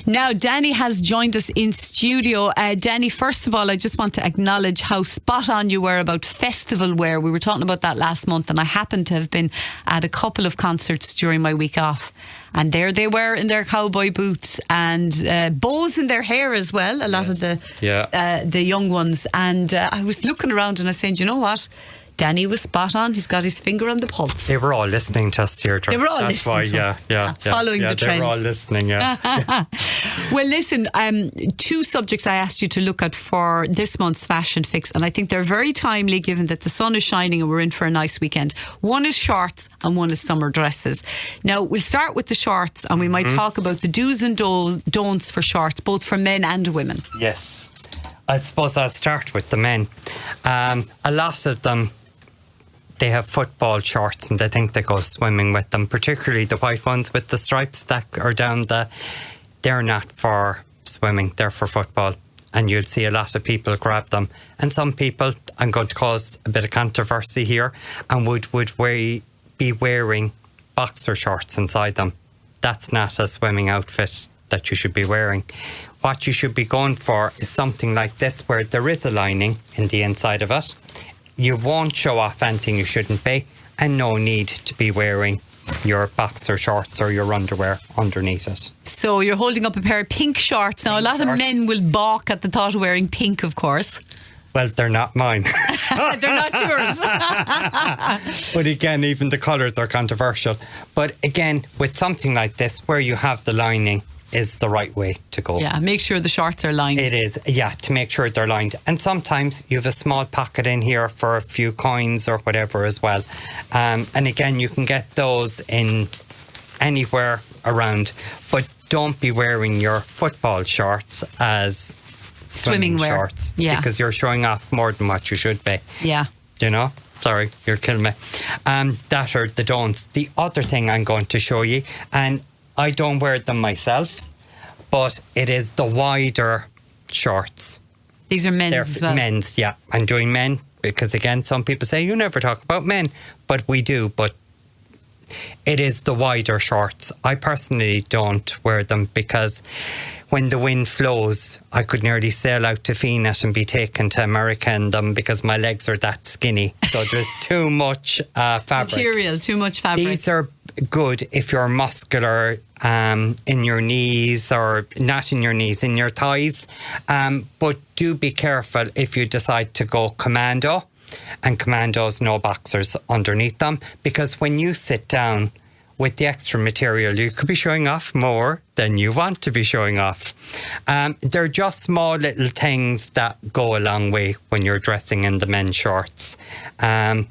Now, Danny has joined us in studio. Danny, first of all, I just want to acknowledge how spot on you were about festival wear. We were talking about that last month, and I happened to have been at a couple of concerts during my week off. And there they were in their cowboy boots and bows in their hair as well, a lot of the young ones. And I was looking around and I was saying, you know what? Danny was spot on. He's got his finger on the pulse. They were all listening to us, Deirdre. They were all listening to us. Following the trend. They were all listening, Well, listen, two subjects I asked you to look at for this month's Fashion Fix, and I think they're very timely given that the sun is shining and we're in for a nice weekend. One is shorts and one is summer dresses. Now, we'll start with the shorts and we might talk about the do's and don'ts for shorts, both for men and women. Yes. I suppose I'll start with the men. A lot of them, they have football shorts and they think they go swimming with them, particularly the white ones with the stripes that are down they're not for swimming, they're for football. And you'll see a lot of people grab them. And some people, I'm going to cause a bit of controversy here, and would be wearing boxer shorts inside them. That's not a swimming outfit that you should be wearing. What you should be going for is something like this, where there is a lining in the inside of it. You won't show off anything you shouldn't be, and no need to be wearing your boxer shorts or your underwear underneath it. So you're holding up a pair of pink shorts. Now, a lot of men will balk at the thought of wearing pink, of course. Well, they're not mine. They're not yours. But again, even the colours are controversial. But again, with something like this, where you have the lining, is the right way to go. Yeah, make sure the shorts are lined. It is, yeah, to make sure they're lined. And sometimes you have a small pocket in here for a few coins or whatever as well. And again, you can get those in anywhere around. But don't be wearing your football shorts as swimming wear. Shorts. Yeah. Because you're showing off more than what you should be. Yeah. You know? Sorry, you're killing me. That are the don'ts. The other thing I'm going to show you, and I don't wear them myself, but it is the wider shorts. These are men's as well. Men's, yeah. I'm doing men because, again, some people say you never talk about men, but we do. But it is the wider shorts. I personally don't wear them because when the wind flows, I could nearly sail out to Phoenix and be taken to America in them because my legs are that skinny. So there's too much fabric. Material, too much fabric. These are good if you're muscular in your knees, or not in your knees, in your thighs. But do be careful if you decide to go commando. And commandos, no boxers underneath them, because when you sit down with the extra material, you could be showing off more than you want to be showing off. They're just small little things that go a long way when you're dressing in the men's shorts. And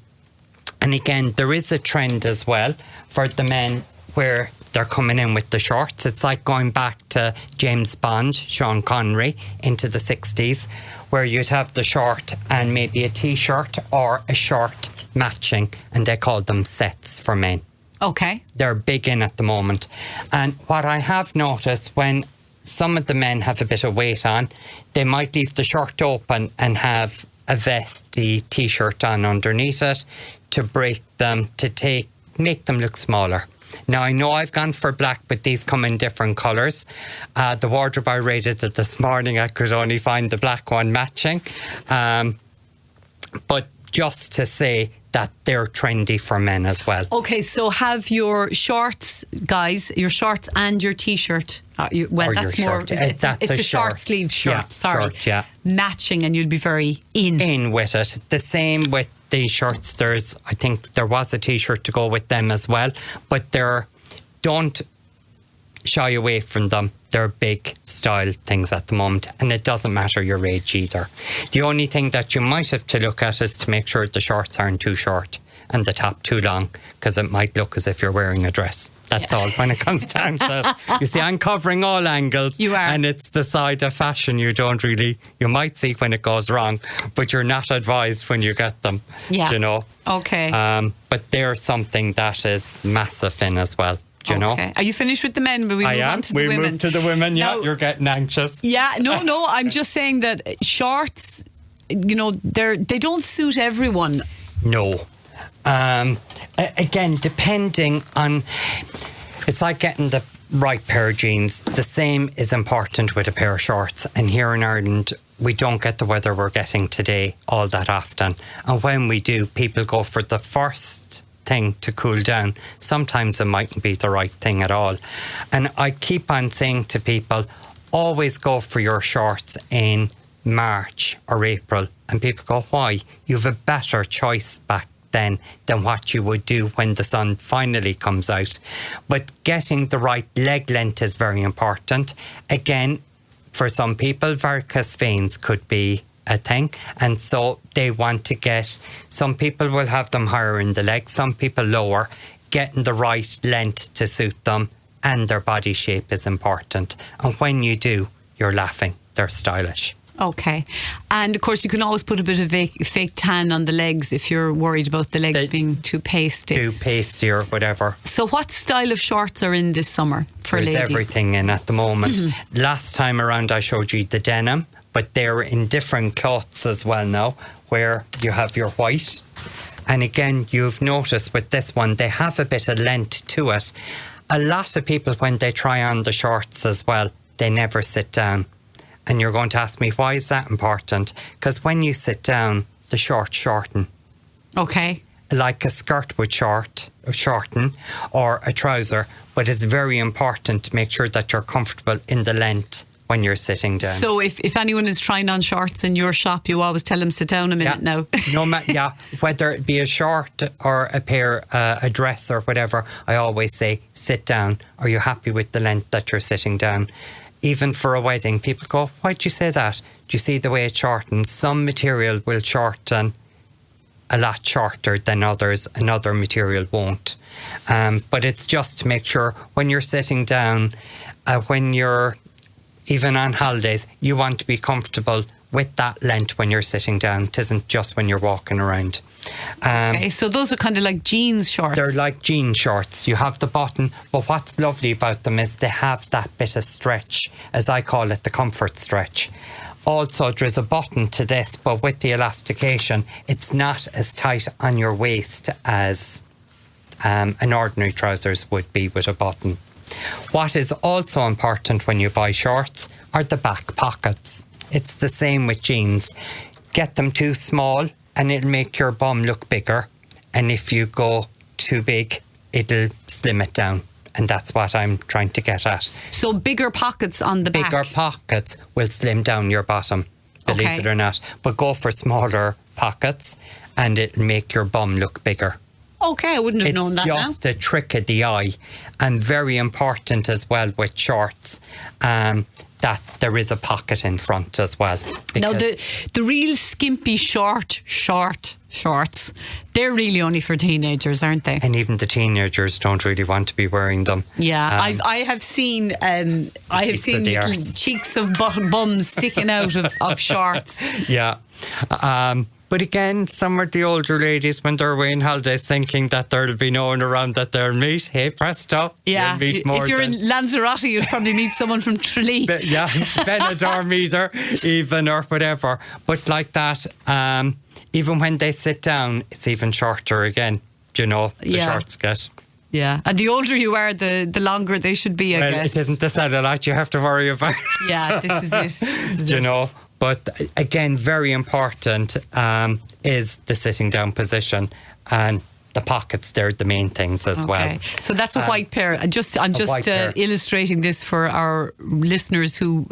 again, there is a trend as well for the men where they're coming in with the shorts. It's like going back to James Bond, Sean Connery, into the 60s, where you'd have the short and maybe a t-shirt or a short matching, and they call them sets for men. Okay. They're big in at the moment. And what I have noticed, when some of the men have a bit of weight on, they might leave the shirt open and have a vesty t-shirt on underneath it to break them, to make them look smaller. Now, I know I've gone for black, but these come in different colours. The wardrobe I rated it this morning, I could only find the black one matching. But just to say that they're trendy for men as well. Okay, so have your shorts, guys, your shorts and your t-shirt. That's more. It's a short sleeve shirt. Yeah, sorry, short, yeah. Matching, and you'll be very in with it. The same with the shorts. I think there was a t-shirt to go with them as well, but don't shy away from them. They're big style things at the moment, and it doesn't matter your age either. The only thing that you might have to look at is to make sure the shorts aren't too short and the top too long, because it might look as if you're wearing a dress. That's all when it comes down to it. You see, I'm covering all angles. You are. And it's the side of fashion you might see when it goes wrong, but you're not advised when you get them. Yeah. You know? Okay. But they're something that is massive in as well. Do you know? Are you finished with the men? But we move on to the women. We move to the women. Yeah, now, you're getting anxious. Yeah, no. I'm just saying that shorts, they don't suit everyone. No. Again, depending on, it's like getting the right pair of jeans. The same is important with a pair of shorts. And here in Ireland, we don't get the weather we're getting today all that often. And when we do, people go for the first thing to cool down. Sometimes it mightn't be the right thing at all. And I keep on saying to people, always go for your shorts in March or April. And people go, why? You have a better choice back then than what you would do when the sun finally comes out. But getting the right leg length is very important. Again, for some people, varicose veins could be a thing, and so they want to get, some people will have them higher in the legs, some people lower. Getting the right length to suit them and their body shape is important. And when you do, you're laughing. They're stylish. Okay. And of course, you can always put a bit of fake tan on the legs if you're worried about the legs being too pasty. Too pasty or whatever. So what style of shorts are in this summer for There's ladies? everything in at the moment. Last time around I showed you the denim, but they're in different cloths as well now, where you have your white. And again, you've noticed with this one, they have a bit of length to it. A lot of people, when they try on the shorts as well, they never sit down. And you're going to ask me, why is that important? Because when you sit down, the shorts shorten. Okay. Like a skirt would shorten, or a trouser. But it's very important to make sure that you're comfortable in the length when you're sitting down. So if anyone is trying on shorts in your shop, you always tell them, sit down a minute now. Whether it be a short or a pair, a dress or whatever, I always say, sit down. Are you happy with the length that you're sitting down? Even for a wedding, people go, why'd you say that? Do you see the way it shortens? Some material will shorten a lot shorter than others. Another material won't. But it's just to make sure when you're sitting down, when you're even on holidays, you want to be comfortable with that length when you're sitting down. It isn't just when you're walking around. Okay, so those are kind of like jeans shorts. They're like jean shorts. You have the button, but what's lovely about them is they have that bit of stretch, as I call it, the comfort stretch. Also, there's a button to this, but with the elastication, it's not as tight on your waist as an ordinary trousers would be with a button. What is also important when you buy shorts are the back pockets. It's the same with jeans. Get them too small and it'll make your bum look bigger. And if you go too big, it'll slim it down. And that's what I'm trying to get at. So bigger pockets on the back. Bigger pockets will slim down your bottom, believe it or not. But go for smaller pockets and it'll make your bum look bigger. Okay, I wouldn't have known that now. It's just a trick of the eye, and very important as well with shorts, that there is a pocket in front as well. Now, the real skimpy shorts, they're really only for teenagers, aren't they? And even the teenagers don't really want to be wearing them. Yeah, I have seen little cheeks of bums sticking out of shorts. Yeah. But again, some of the older ladies, when they're away on holidays, thinking that there'll be no one around that they'll meet. Hey, presto. Yeah, if you're in Lanzarote, you'll probably meet someone from Tralee. Yeah, Benidorm either, even, or whatever. But like that, even when they sit down, it's even shorter again, the shorts get. Yeah, and the older you are, the longer they should be, I guess. It isn't the cellulite you have to worry about. Yeah, this is it. This is But again, very important is the sitting down position, and the pockets. They're the main things as well. So that's a white pair. I'm just illustrating this for our listeners who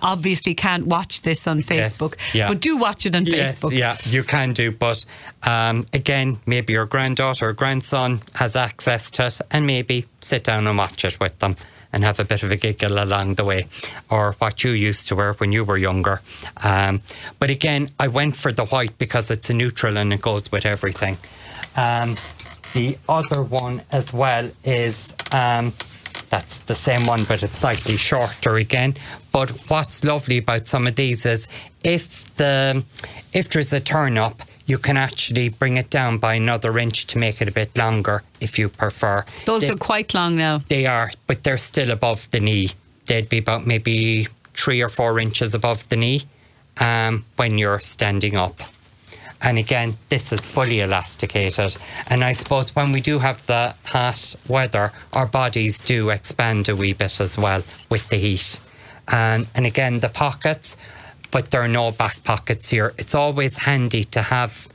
obviously can't watch this on Facebook, but do watch it on Facebook. Yeah, you can do. But again, maybe your granddaughter or grandson has access to it, and maybe sit down and watch it with them and have a bit of a giggle along the way, or what you used to wear when you were younger. But again, I went for the white because it's a neutral and it goes with everything. The other one as well is, that's the same one, but it's slightly shorter again. But what's lovely about some of these is if there's a turn up, you can actually bring it down by another inch to make it a bit longer if you prefer. Those are quite long now. They are, but they're still above the knee. They'd be about maybe 3 or 4 inches above the knee when you're standing up. And again, this is fully elasticated. And I suppose when we do have the hot weather, our bodies do expand a wee bit as well with the heat. And again, the pockets, but there are no back pockets here. It's always handy to have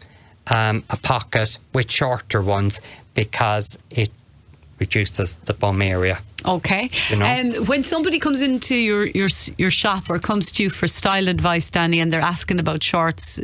a pocket with shorter ones because it reduces the bum area. Okay. You know? And when somebody comes into your shop or comes to you for style advice, Danny, and they're asking about shorts,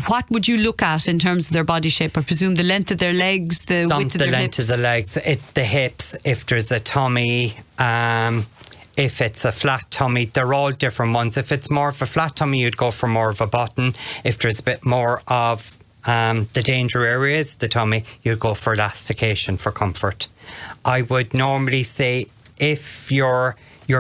what would you look at in terms of their body shape? I presume the length of their legs, the width of their length hips. of the legs, the hips, if there's a tummy, if it's a flat tummy, they're all different ones. If it's more of a flat tummy, you'd go for more of a button. If there's a bit more of the danger areas, the tummy, you'd go for elastication for comfort. I would normally say if your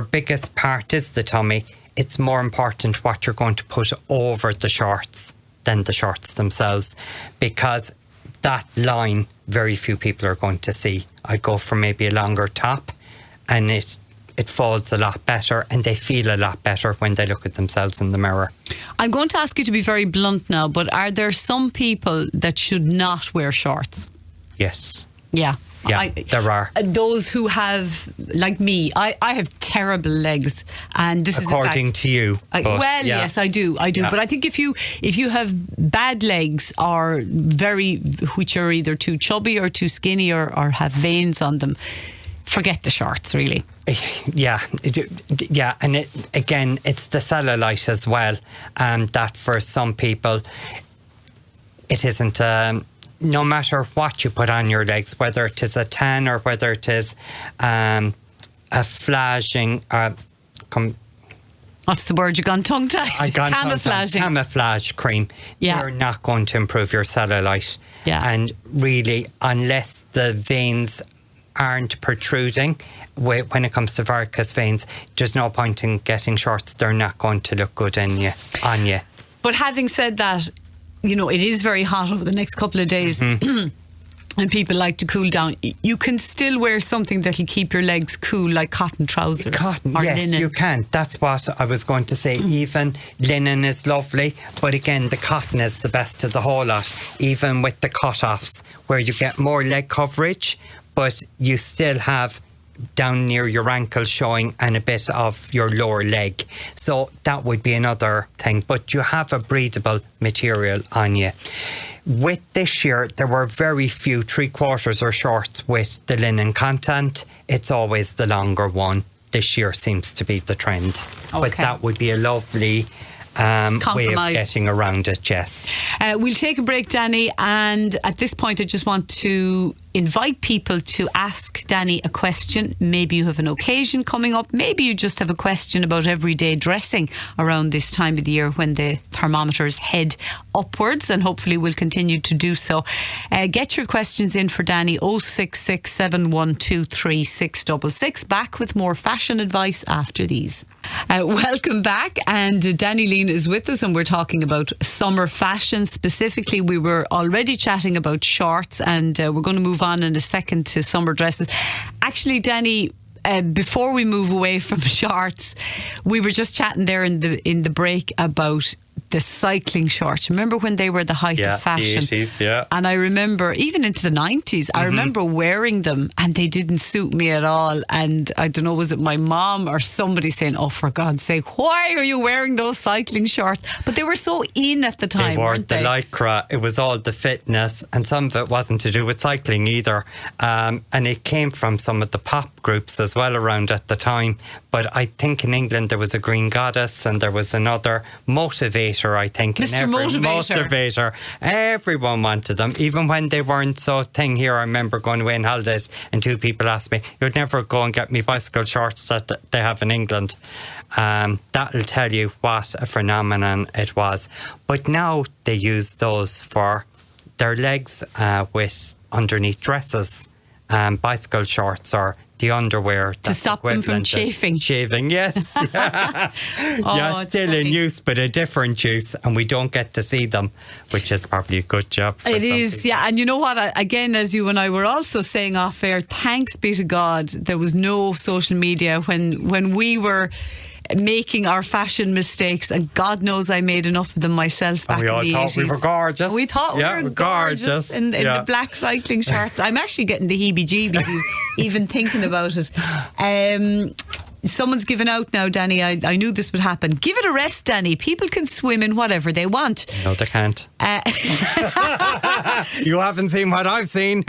biggest part is the tummy, it's more important what you're going to put over the shorts than the shorts themselves, because that line very few people are going to see. I'd go for maybe a longer top, and it folds a lot better and they feel a lot better when they look at themselves in the mirror. I'm going to ask you to be very blunt now, but are there some people that should not wear shorts? Yes. Yeah. Yeah, there are. Those who have, like me, I have terrible legs, and this according is a fact. To you. Yes, I do. Yeah. But I think if you have bad legs or which are either too chubby or too skinny or have veins on them, forget the shorts, really. Yeah, and again, it's the cellulite as well, that for some people, it isn't. No matter what you put on your legs, whether it is a tan or whether it is a flashing. What's the word? You've gone tongue-tied. Camouflaging. Camouflage cream. Yeah. You're not going to improve your cellulite. Yeah. And really, unless the veins aren't protruding, when it comes to varicose veins, there's no point in getting shorts. They're not going to look good on you. But having said that, you know, it is very hot over the next couple of days. Mm-hmm. And people like to cool down. You can still wear something that'll keep your legs cool, like cotton trousers. Cotton, or yes, linen. you can. That's what I was going to say. Even linen is lovely, but again, the cotton is the best of the whole lot. Even with the cut-offs, where you get more leg coverage, but you still have down near your ankle showing and a bit of your lower leg. So that would be another thing. But you have a breathable material on you. With this year, there were very few 3/4 or shorts with the linen content. It's always the longer one. This year seems to be the trend. Okay. But that would be a lovely way of getting around it, yes. We'll take a break, Danny, and at this point I just want to invite people to ask Danny a question. Maybe you have an occasion coming up, maybe you just have a question about everyday dressing around this time of the year when the thermometers head upwards, and hopefully will continue to do so. Get your questions in for Danny, 066 712 3666. Back with more fashion advice after these. Welcome back, and Danny Leane is with us, and we're talking about summer fashion. Specifically, we were already chatting about shorts, and we're going to move on in a second to summer dresses. Actually, Danny, before we move away from shorts, we were just chatting there in the break about the cycling shorts. Remember when they were the height of fashion? The 80s, yeah. And I remember, even into the 90s, I remember wearing them and they didn't suit me at all. And I don't know, was it my mom or somebody saying, oh, for God's sake, why are you wearing those cycling shorts? But they were so in at the time, weren't they? They wore the lycra. It was all the fitness, and some of it wasn't to do with cycling either. And it came from some of the pop groups as well around at the time. But I think in England there was a Green Goddess and there was another Motivator, I think. Mr. Motivator. Everyone wanted them, even when they weren't so thing here. I remember going away on holidays and two people asked me, you'd never go and get me bicycle shorts that they have in England. That'll tell you what a phenomenon it was. But now they use those for their legs with underneath dresses, bicycle shorts or the underwear to stop them from chafing. Shaving, yes. Still in use, but a different use, and we don't get to see them, which is probably a good job for it is, people. yeah. And you know what? Again, as you and I were also saying off air, thanks be to God, there was no social media when we were making our fashion mistakes, and God knows I made enough of them myself back We in all the thought 80s. we were gorgeous. We thought we were gorgeous in the black cycling shorts. I'm actually getting the heebie-jeebies even thinking about it. Someone's given out now, Danny. I knew this would happen. Give it a rest, Danny. People can swim in whatever they want. No, they can't. You haven't seen what I've seen.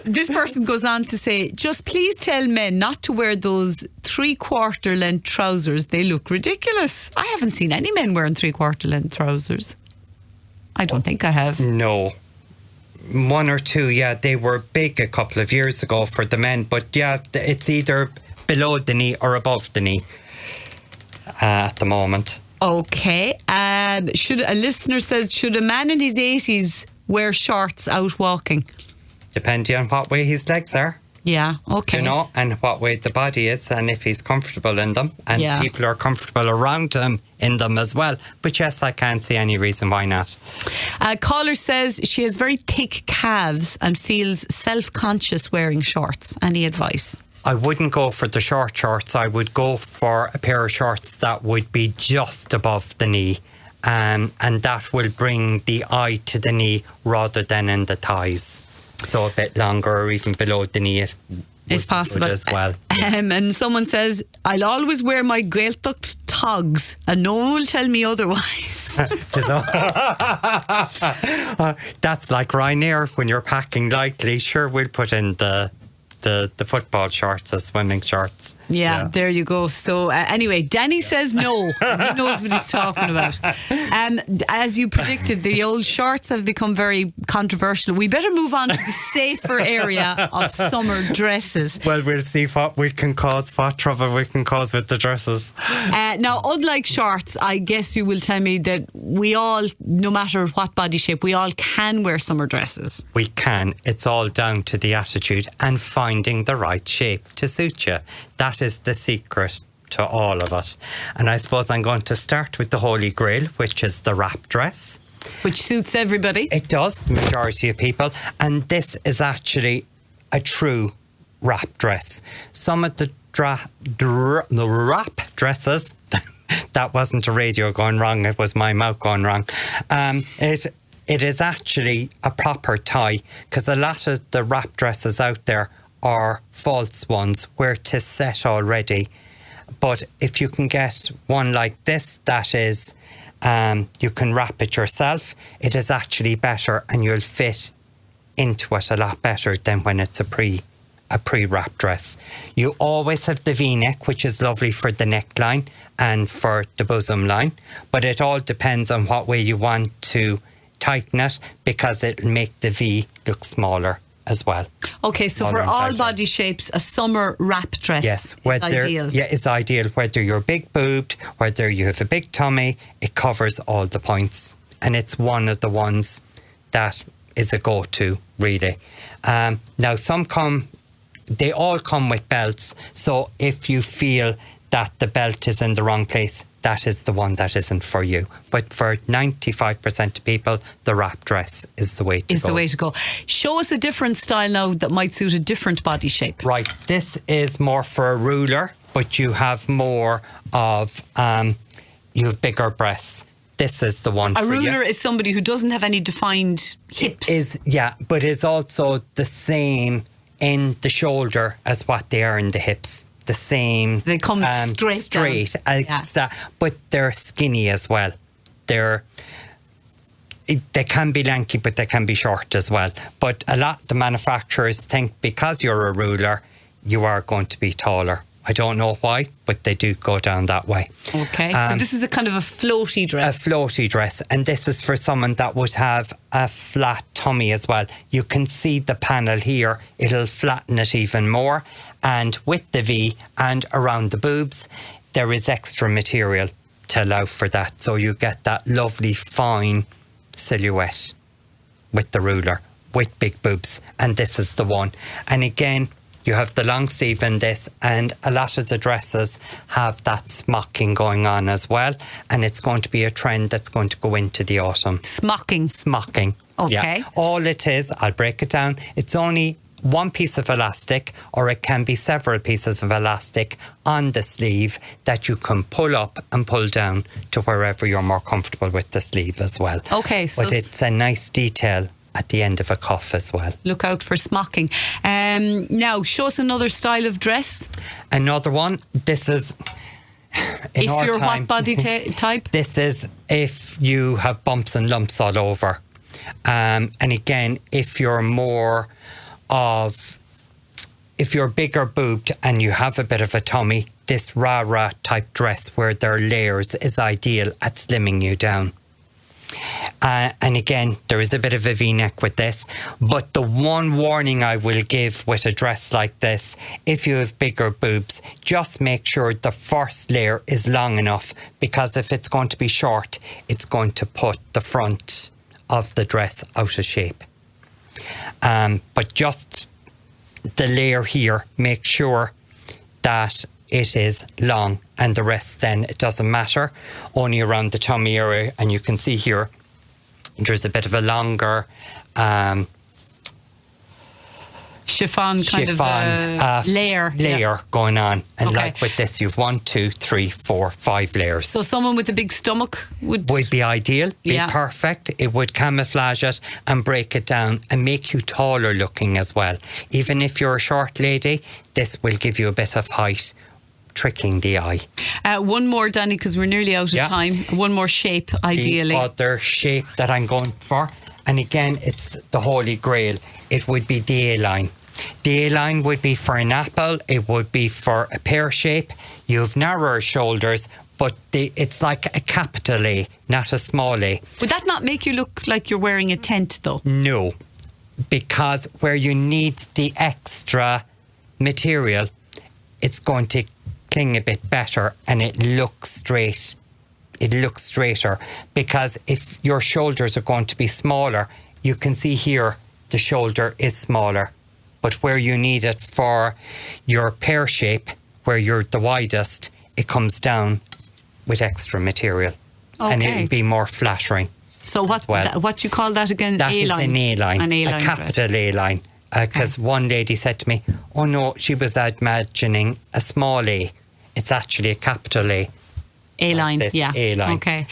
This person goes on to say, just please tell men not to wear those 3/4 length trousers. They look ridiculous. I haven't seen any men wearing 3/4 length trousers. I don't think I have. No. One or two, yeah, they were big a couple of years ago for the men, but yeah, it's either below the knee or above the knee at the moment. Okay. Should a listener says, should a man in his 80s wear shorts out walking? Depending on what way his legs are. Yeah, okay. You know, and what way the body is, and if he's comfortable in them, and people are comfortable around him in them as well. But yes, I can't see any reason why not. Caller says she has very thick calves and feels self-conscious wearing shorts. Any advice? I wouldn't go for the short shorts. I would go for a pair of shorts that would be just above the knee, and that will bring the eye to the knee rather than in the thighs. So a bit longer, or even below the knee if possible as well. And someone says, I'll always wear my Gaeltacht togs and no one will tell me otherwise. That's like Ryanair when you're packing lightly. Sure, we'll put in the football shorts as swimming shorts. Yeah, there you go. So anyway, Danny says no. He knows what he's talking about. As you predicted, the old shorts have become very controversial. We better move on to the safer area of summer dresses. Well, we'll see what trouble we can cause with the dresses. Now, unlike shorts, I guess you will tell me that we all, no matter what body shape, we all can wear summer dresses. We can. It's all down to the attitude and finding the right shape to suit you. That is the secret to all of it. And I suppose I'm going to start with the Holy Grail, which is the wrap dress. Which suits everybody. It does, the majority of people. And this is actually a true wrap dress. Some of the wrap dresses, that wasn't a radio going wrong, it was my mouth going wrong. It is actually a proper tie, because a lot of the wrap dresses out there are false ones where it is set already. But if you can get one like this, that is, you can wrap it yourself, it is actually better and you'll fit into it a lot better than when it's a pre-wrap dress. You always have the V-neck, which is lovely for the neckline and for the bosom line, but it all depends on what way you want to tighten it, because it'll make the V look smaller as well. Okay, so for all body shapes, a summer wrap dress is ideal. Yeah, it's ideal. Whether you're big boobed, whether you have a big tummy, it covers all the points. And it's one of the ones that is a go-to, really. Now, they all come with belts. So if you feel that the belt is in the wrong place, that is the one that isn't for you. But for 95% of people, the wrap dress is the way to go. Show us a different style now that might suit a different body shape. Right, this is more for a ruler, but you have more of, you have bigger breasts. This is the one for you. A ruler is somebody who doesn't have any defined hips. But is also the same in the shoulder as what they are in the hips. The same. They come straight down. But they're skinny as well. They can be lanky, but they can be short as well. But a lot of the manufacturers think because you're a ruler, you are going to be taller. I don't know why, but they do go down that way. Okay, so this is a kind of a floaty dress. A floaty dress, and this is for someone that would have a flat tummy as well. You can see the panel here. It'll flatten it even more. And with the V and around the boobs, there is extra material to allow for that. So you get that lovely fine silhouette with the ruler, with big boobs. And this is the one. And again, you have the long sleeve in this, and a lot of the dresses have that smocking going on as well. And it's going to be a trend that's going to go into the autumn. Smocking. Okay. Yeah. All it is, I'll break it down, it's only one piece of elastic, or it can be several pieces of elastic on the sleeve that you can pull up and pull down to wherever you're more comfortable with the sleeve as well. Okay, so but it's a nice detail at the end of a cuff as well. Look out for smocking. Now, show us another style of dress. Another one. This is... If you're what body type? This is if you have bumps and lumps all over. And again, if you're bigger boobed and you have a bit of a tummy, this rah-rah type dress where there are layers is ideal at slimming you down. And again, there is a bit of a V-neck with this, but the one warning I will give with a dress like this, if you have bigger boobs, just make sure the first layer is long enough, because if it's going to be short, it's going to put the front of the dress out of shape. But just the layer here, make sure that it is long, and the rest then, it doesn't matter, only around the tummy area. And you can see here, there's a bit of a longer chiffon kind of layer going on. And okay. like with this, you've 1, 2, 3, 4, 5 layers. So someone with a big stomach would be ideal, be perfect. It would camouflage it and break it down and make you taller looking as well. Even if you're a short lady, this will give you a bit of height, tricking the eye. One more, Danny, because we're nearly out of time. One more shape, ideally. The other shape that I'm going for, and again, it's the holy grail, it would be the A-line. The A-line would be for an apple, it would be for a pear shape. You have narrower shoulders, but it's like a capital A, not a small A. Would that not make you look like you're wearing a tent, though? No, because where you need the extra material, it's going to cling a bit better and it looks straight. It looks straighter, because if your shoulders are going to be smaller, you can see here the shoulder is smaller. But where you need it for your pear shape, where you're the widest, it comes down with extra material. Okay. And it'll be more flattering. So what you call that again? That is an A-line. An A-line, a capital A-line. Because one lady said to me, oh no, she was imagining a small A. It's actually a capital A. A-line, yeah. A-line. Okay.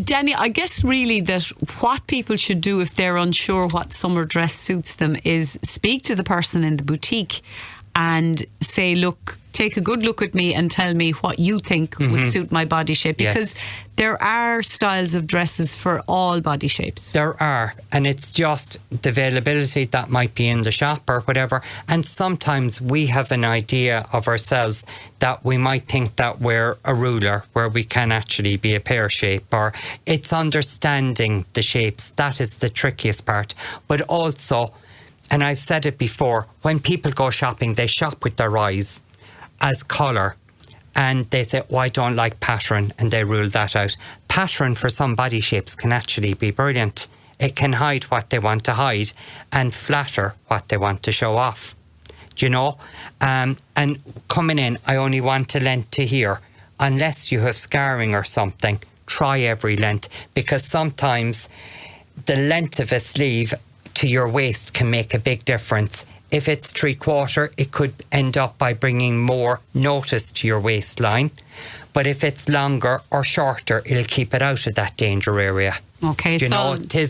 Danny, I guess really that what people should do if they're unsure what summer dress suits them is speak to the person in the boutique and say, look, take a good look at me and tell me what you think would suit my body shape, because there are styles of dresses for all body shapes. There are, and it's just the availability that might be in the shop or whatever. And sometimes we have an idea of ourselves that we might think that we're a ruler, where we can actually be a pear shape, or it's understanding the shapes. That is the trickiest part. But also, and I've said it before, when people go shopping, they shop with their eyes as colour, and they say, oh, I don't like pattern, and they rule that out. Pattern for some body shapes can actually be brilliant. It can hide what they want to hide and flatter what they want to show off. Do you know? And coming in, I only want a length to here. Unless you have scarring or something, try every length, because sometimes the length of a sleeve to your waist can make a big difference. If it's 3/4, it could end up by bringing more notice to your waistline. But if it's longer or shorter, it'll keep it out of that danger area. Okay, it's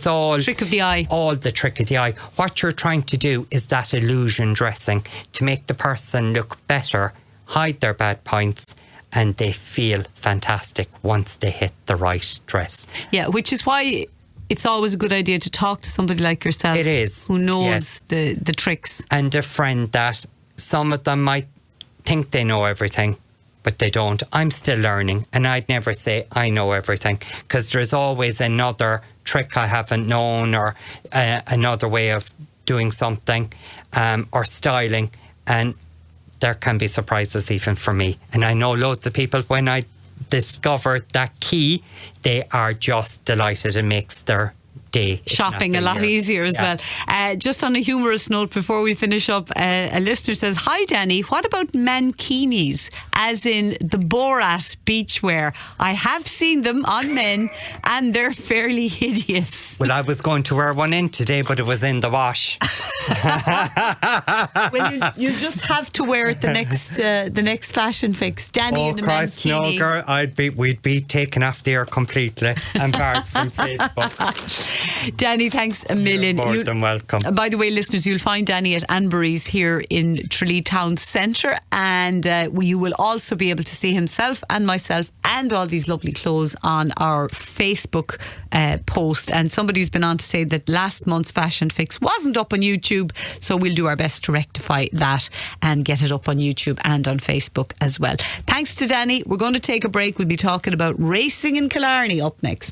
all trick of the eye. All the trick of the eye. What you're trying to do is that illusion dressing to make the person look better, hide their bad points, and they feel fantastic once they hit the right dress. Yeah, which is why it's always a good idea to talk to somebody like yourself. It is. Who knows the tricks. And a friend that some of them might think they know everything, but they don't. I'm still learning, and I'd never say I know everything, because there's always another trick I haven't known, or another way of doing something, or styling, and there can be surprises even for me. And I know loads of people, when I discover that key, they are just delighted. It makes their day. Shopping a lot easier as well. Just on a humorous note before we finish up, a listener says, "Hi Danny, what about mankinis, as in the Borat beachwear? I have seen them on men and they're fairly hideous." Well, I was going to wear one in today, but it was in the wash. Well, you just have to wear it the next fashion fix. Danny in a Christ, mankini. no, girl, we'd be taken off the air completely and barred from Facebook. Danny, thanks a million. You're more than welcome. By the way, listeners, you'll find Danny at Anbury's here in Tralee Town Centre, and you will also be able to see himself and myself and all these lovely clothes on our Facebook post. And somebody's been on to say that last month's fashion fix wasn't up on YouTube, so we'll do our best to rectify that and get it up on YouTube and on Facebook as well. Thanks to Danny. We're going to take a break. We'll be talking about racing in Killarney up next.